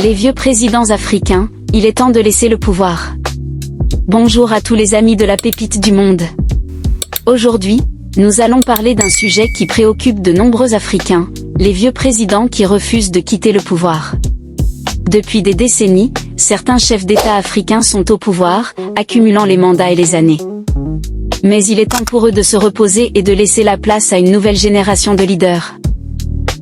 Les vieux présidents africains, il est temps de laisser le pouvoir. Bonjour à tous les amis de la pépite du monde. Aujourd'hui, nous allons parler d'un sujet qui préoccupe de nombreux Africains, les vieux présidents qui refusent de quitter le pouvoir. Depuis des décennies, certains chefs d'État africains sont au pouvoir, accumulant les mandats et les années. Mais il est temps pour eux de se reposer et de laisser la place à une nouvelle génération de leaders.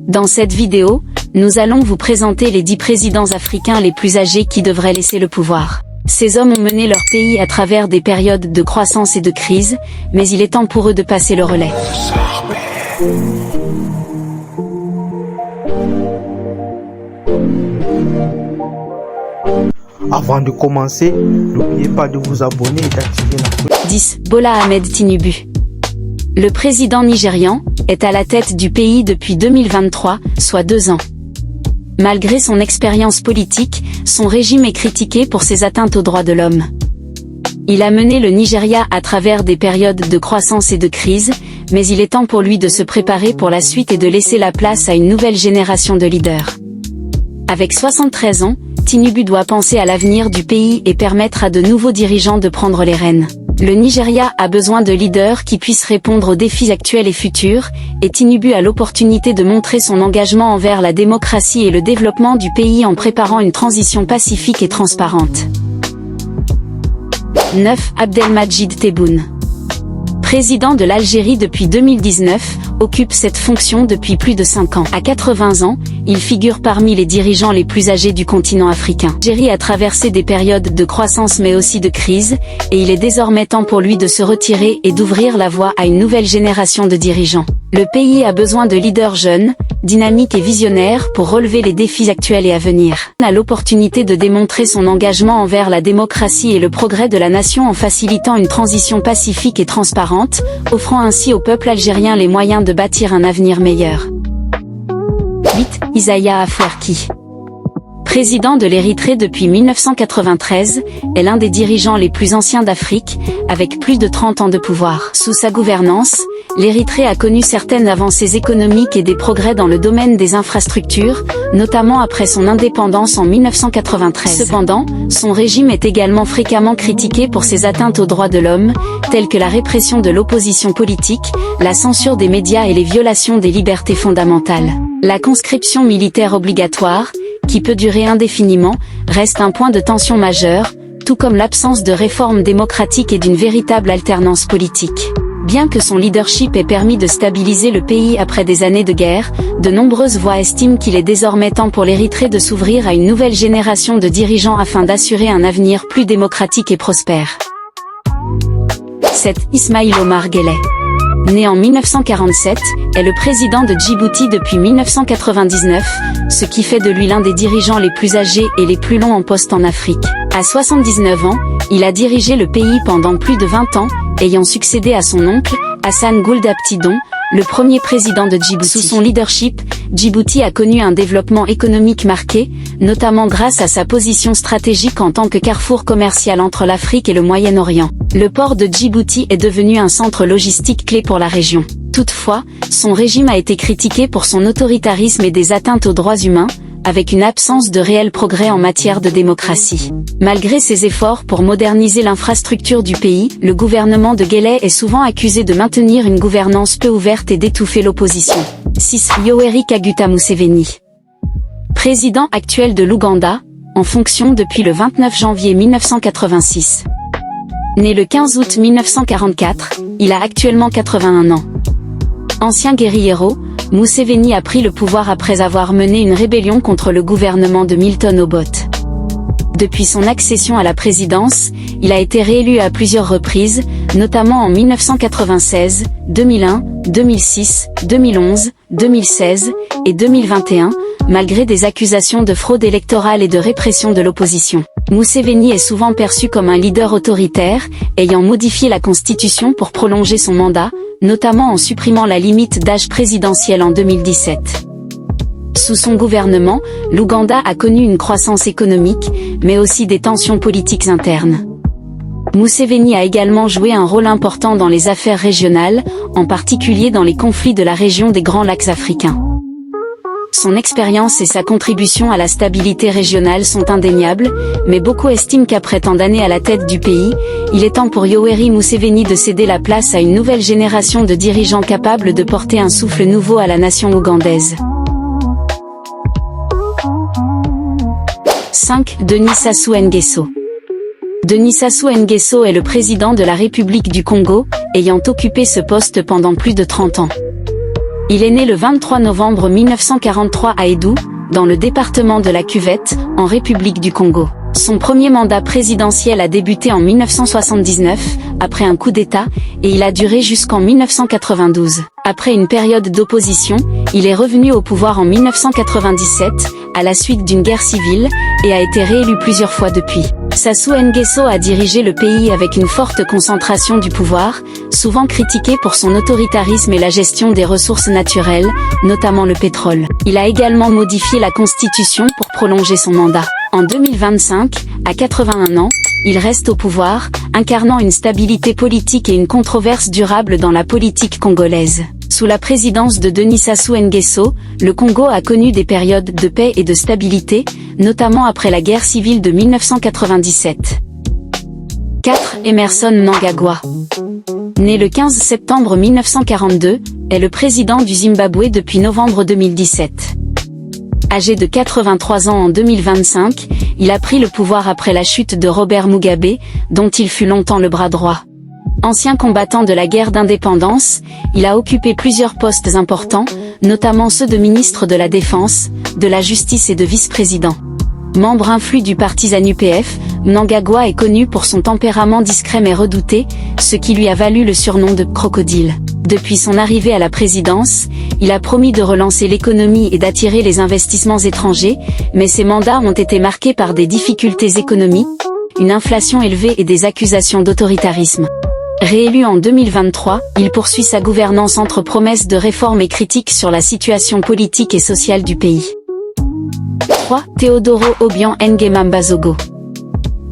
Dans cette vidéo, nous allons vous présenter les 10 présidents africains les plus âgés qui devraient laisser le pouvoir. Ces hommes ont mené leur pays à travers des périodes de croissance et de crise, mais il est temps pour eux de passer le relais. Avant de commencer, n'oubliez pas de vous abonner et d'activer la cloche. 10. Bola Ahmed Tinubu. Le président nigérian est à la tête du pays depuis 2023, soit 2 ans. Malgré son expérience politique, son régime est critiqué pour ses atteintes aux droits de l'homme. Il a mené le Nigeria à travers des périodes de croissance et de crise, mais il est temps pour lui de se préparer pour la suite et de laisser la place à une nouvelle génération de leaders. Avec 73 ans, Tinubu doit penser à l'avenir du pays et permettre à de nouveaux dirigeants de prendre les rênes. Le Nigeria a besoin de leaders qui puissent répondre aux défis actuels et futurs, et Tinubu a l'opportunité de montrer son engagement envers la démocratie et le développement du pays en préparant une transition pacifique et transparente. 9. Abdelmadjid Tebboune. Président de l'Algérie depuis 2019, occupe cette fonction depuis plus de 5 ans. À 80 ans, il figure parmi les dirigeants les plus âgés du continent africain. L'Algérie a traversé des périodes de croissance mais aussi de crise, et il est désormais temps pour lui de se retirer et d'ouvrir la voie à une nouvelle génération de dirigeants. Le pays a besoin de leaders jeunes, dynamiques et visionnaires pour relever les défis actuels et à venir. Il a l'opportunité de démontrer son engagement envers la démocratie et le progrès de la nation en facilitant une transition pacifique et transparente, offrant ainsi au peuple algérien les moyens de bâtir un avenir meilleur. 8. Isaias Afwerki. Président de l'Érythrée depuis 1993, est l'un des dirigeants les plus anciens d'Afrique, avec plus de 30 ans de pouvoir. Sous sa gouvernance, l'Érythrée a connu certaines avancées économiques et des progrès dans le domaine des infrastructures, notamment après son indépendance en 1993. Cependant, son régime est également fréquemment critiqué pour ses atteintes aux droits de l'homme, telles que la répression de l'opposition politique, la censure des médias et les violations des libertés fondamentales. La conscription militaire obligatoire, qui peut durer indéfiniment, reste un point de tension majeur, tout comme l'absence de réformes démocratiques et d'une véritable alternance politique. Bien que son leadership ait permis de stabiliser le pays après des années de guerre, de nombreuses voix estiment qu'il est désormais temps pour l'Érythrée de s'ouvrir à une nouvelle génération de dirigeants afin d'assurer un avenir plus démocratique et prospère. 7. Ismaïl Omar Guelleh. Né en 1947, est le président de Djibouti depuis 1999, ce qui fait de lui l'un des dirigeants les plus âgés et les plus longs en poste en Afrique. À 79 ans, il a dirigé le pays pendant plus de 20 ans, ayant succédé à son oncle, Hassan Gould Aptidon, le premier président de Djibouti. Sous son leadership, Djibouti a connu un développement économique marqué, notamment grâce à sa position stratégique en tant que carrefour commercial entre l'Afrique et le Moyen-Orient. Le port de Djibouti est devenu un centre logistique clé pour la région. Toutefois, son régime a été critiqué pour son autoritarisme et des atteintes aux droits humains, avec une absence de réel progrès en matière de démocratie. Malgré ses efforts pour moderniser l'infrastructure du pays, le gouvernement de Guelleh est souvent accusé de maintenir une gouvernance peu ouverte et d'étouffer l'opposition. 6. Yoweri Kaguta Museveni. Président actuel de l'Ouganda, en fonction depuis le 29 janvier 1986. Né le 15 août 1944, il a actuellement 81 ans. Ancien guérillero, Museveni a pris le pouvoir après avoir mené une rébellion contre le gouvernement de Milton Obote. Depuis son accession à la présidence, il a été réélu à plusieurs reprises, notamment en 1996, 2001, 2006, 2011, 2016 et 2021, malgré des accusations de fraude électorale et de répression de l'opposition. Museveni est souvent perçu comme un leader autoritaire, ayant modifié la constitution pour prolonger son mandat, notamment en supprimant la limite d'âge présidentiel en 2017. Sous son gouvernement, l'Ouganda a connu une croissance économique, mais aussi des tensions politiques internes. Museveni a également joué un rôle important dans les affaires régionales, en particulier dans les conflits de la région des Grands Lacs africains. Son expérience et sa contribution à la stabilité régionale sont indéniables, mais beaucoup estiment qu'après tant d'années à la tête du pays, il est temps pour Yoweri Museveni de céder la place à une nouvelle génération de dirigeants capables de porter un souffle nouveau à la nation ougandaise. 5. Denis Sassou Nguesso. Denis Sassou Nguesso est le président de la République du Congo, ayant occupé ce poste pendant plus de 30 ans. Il est né le 23 novembre 1943 à Edou, dans le département de la Cuvette, en République du Congo. Son premier mandat présidentiel a débuté en 1979, après un coup d'État, et il a duré jusqu'en 1992. Après une période d'opposition, il est revenu au pouvoir en 1997, à la suite d'une guerre civile, et a été réélu plusieurs fois depuis. Sassou Nguesso a dirigé le pays avec une forte concentration du pouvoir, souvent critiqué pour son autoritarisme et la gestion des ressources naturelles, notamment le pétrole. Il a également modifié la constitution pour prolonger son mandat. En 2025, à 81 ans, il reste au pouvoir, incarnant une stabilité politique et une controverse durable dans la politique congolaise. Sous la présidence de Denis Sassou Nguesso, le Congo a connu des périodes de paix et de stabilité, notamment après la guerre civile de 1997. 4. Emmerson Mnangagwa. Né le 15 septembre 1942, est le président du Zimbabwe depuis novembre 2017. Âgé de 83 ans en 2025, il a pris le pouvoir après la chute de Robert Mugabe, dont il fut longtemps le bras droit. Ancien combattant de la guerre d'indépendance, il a occupé plusieurs postes importants, notamment ceux de ministre de la Défense, de la Justice et de vice-président. Membre influent du parti ZANU-PF, Mnangagwa est connu pour son tempérament discret mais redouté, ce qui lui a valu le surnom de « crocodile ». Depuis son arrivée à la présidence, il a promis de relancer l'économie et d'attirer les investissements étrangers, mais ses mandats ont été marqués par des difficultés économiques, une inflation élevée et des accusations d'autoritarisme. Réélu en 2023, il poursuit sa gouvernance entre promesses de réformes et critiques sur la situation politique et sociale du pays. 3. Teodoro Obiang Nguema Mbazogo.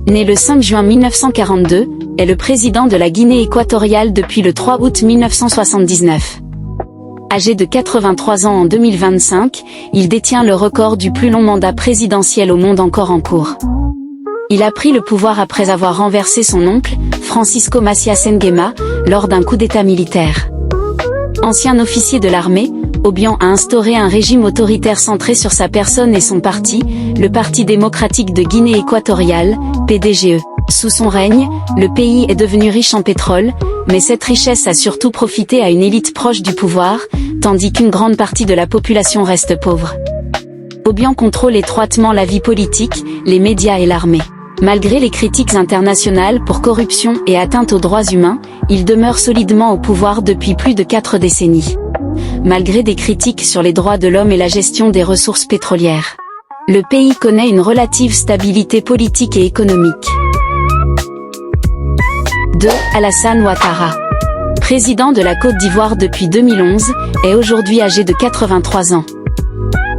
Né le 5 juin 1942, est le président de la Guinée équatoriale depuis le 3 août 1979. Âgé de 83 ans en 2025, il détient le record du plus long mandat présidentiel au monde encore en cours. Il a pris le pouvoir après avoir renversé son oncle, Francisco Macias Nguema, lors d'un coup d'État militaire. Ancien officier de l'armée, Obiang a instauré un régime autoritaire centré sur sa personne et son parti, le Parti démocratique de Guinée équatoriale, PDGE. Sous son règne, le pays est devenu riche en pétrole, mais cette richesse a surtout profité à une élite proche du pouvoir, tandis qu'une grande partie de la population reste pauvre. Obiang contrôle étroitement la vie politique, les médias et l'armée. Malgré les critiques internationales pour corruption et atteinte aux droits humains, il demeure solidement au pouvoir depuis plus de 4 décennies. Malgré des critiques sur les droits de l'homme et la gestion des ressources pétrolières, le pays connaît une relative stabilité politique et économique. 2. Alassane Ouattara. Président de la Côte d'Ivoire depuis 2011, est aujourd'hui âgé de 83 ans.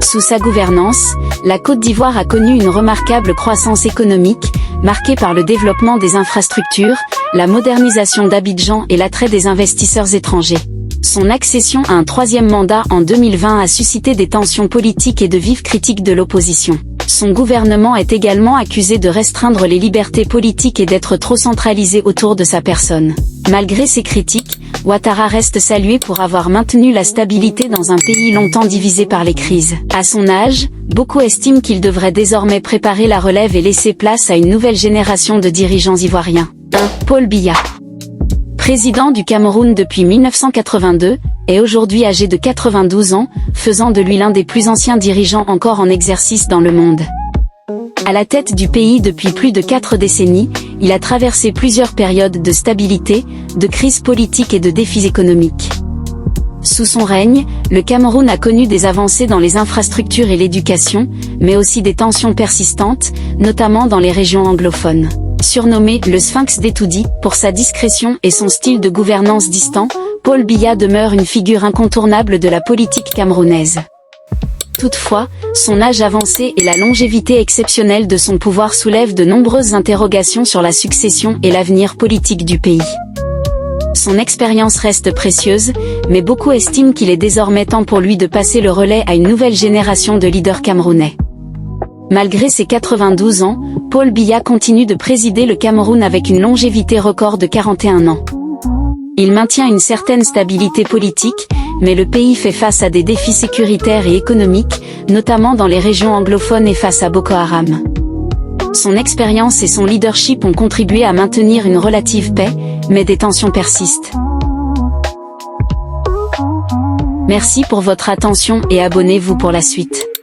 Sous sa gouvernance, la Côte d'Ivoire a connu une remarquable croissance économique, marquée par le développement des infrastructures, la modernisation d'Abidjan et l'attrait des investisseurs étrangers. Son accession à un 3e mandat en 2020 a suscité des tensions politiques et de vives critiques de l'opposition. Son gouvernement est également accusé de restreindre les libertés politiques et d'être trop centralisé autour de sa personne. Malgré ces critiques, Ouattara reste salué pour avoir maintenu la stabilité dans un pays longtemps divisé par les crises. À son âge, beaucoup estiment qu'il devrait désormais préparer la relève et laisser place à une nouvelle génération de dirigeants ivoiriens. 1. Paul Biya. Président du Cameroun depuis 1982, est aujourd'hui âgé de 92 ans, faisant de lui l'un des plus anciens dirigeants encore en exercice dans le monde. À la tête du pays depuis plus de 4 décennies, il a traversé plusieurs périodes de stabilité, de crise politique et de défis économiques. Sous son règne, le Cameroun a connu des avancées dans les infrastructures et l'éducation, mais aussi des tensions persistantes, notamment dans les régions anglophones. Surnommé le Sphinx d'Etoudi, pour sa discrétion et son style de gouvernance distant, Paul Biya demeure une figure incontournable de la politique camerounaise. Toutefois, son âge avancé et la longévité exceptionnelle de son pouvoir soulèvent de nombreuses interrogations sur la succession et l'avenir politique du pays. Son expérience reste précieuse, mais beaucoup estiment qu'il est désormais temps pour lui de passer le relais à une nouvelle génération de leaders camerounais. Malgré ses 92 ans, Paul Biya continue de présider le Cameroun avec une longévité record de 41 ans. Il maintient une certaine stabilité politique, mais le pays fait face à des défis sécuritaires et économiques, notamment dans les régions anglophones et face à Boko Haram. Son expérience et son leadership ont contribué à maintenir une relative paix, mais des tensions persistent. Merci pour votre attention et abonnez-vous pour la suite.